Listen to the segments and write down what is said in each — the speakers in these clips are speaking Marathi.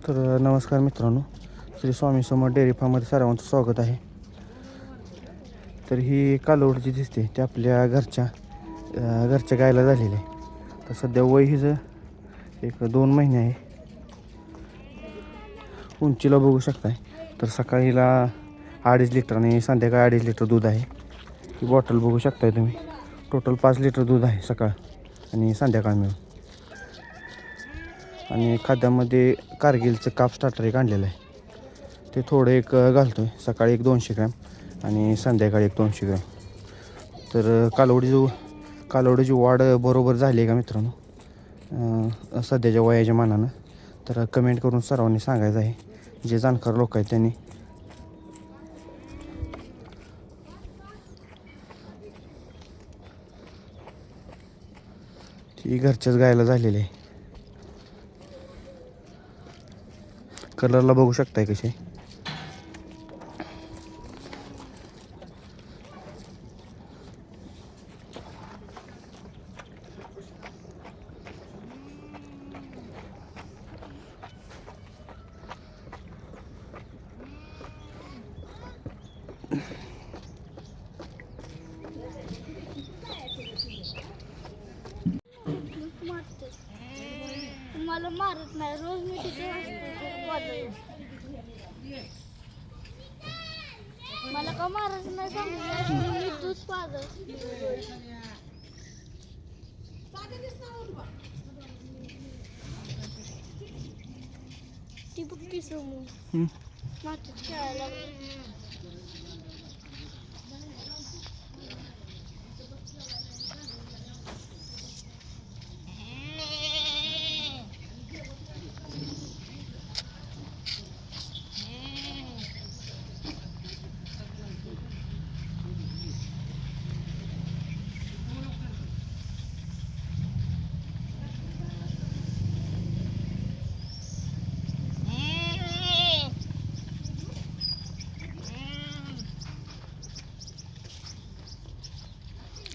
तर नमस्कार मित्रांनो, श्री स्वामी समर्थ डेअरी फार्ममध्ये सर्वांचं स्वागत आहे. तर ही कालवड जी दिसते ते आपल्या घरच्या गायला झालेली आहे. तर सध्या वय हिचं 1-2 महिने आहे. उंचीला बघू शकताय. तर सकाळीला 2.5 लिटर आणि संध्याकाळी 2.5 लिटर दूध आहे. ही बॉटल बघू शकताय तुम्ही. टोटल 5 लिटर दूध आहे सकाळ आणि संध्याकाळ मिळून. आणि खाद्यामध्ये कारगिलचं काप स्टार्टर एक आणलेलं आहे. ते थोडं एक घालतो आहे. सकाळी एक 200 ग्रॅम आणि संध्याकाळी एक 200 ग्रॅम. तर कालवडीची वाढ बरोबर झाली आहे का मित्रांनो सध्याच्या वयाच्या मानानं? तर कमेंट करून सर्वांनी सांगायचं आहे, जे जाणकार लोक आहेत त्यांनी. ती घरच्याच गायला झालेली आहे. कलरला बघू शकताय कसे. मला मारत नाही, रोज मी तिथे मला का मारत नाही सांगू, मी तूच पाहत ती बघ समोर मातीत खेळायला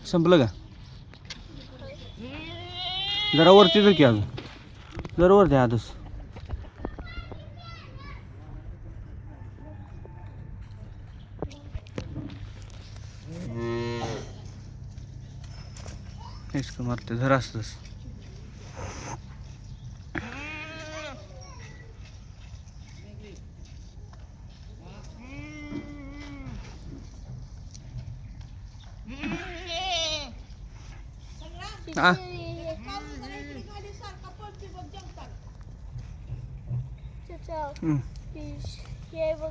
संपलं का? जरा वरती तर की अजून जरा वरती आधच. हेच का मारते जरा असतंच. आ हे बघ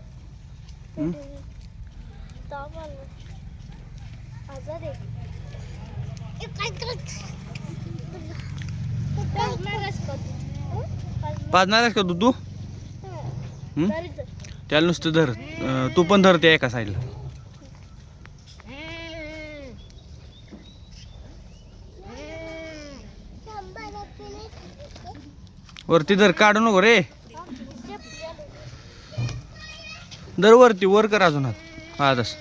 ताप आला, आजार आहे. पाजणार आहेस का तू? त्याला नुसतं धर, तू पण धरते एका साईडला. वरती धर, काढू नको रे. धर वरती, वर कर अजून हात. हा तस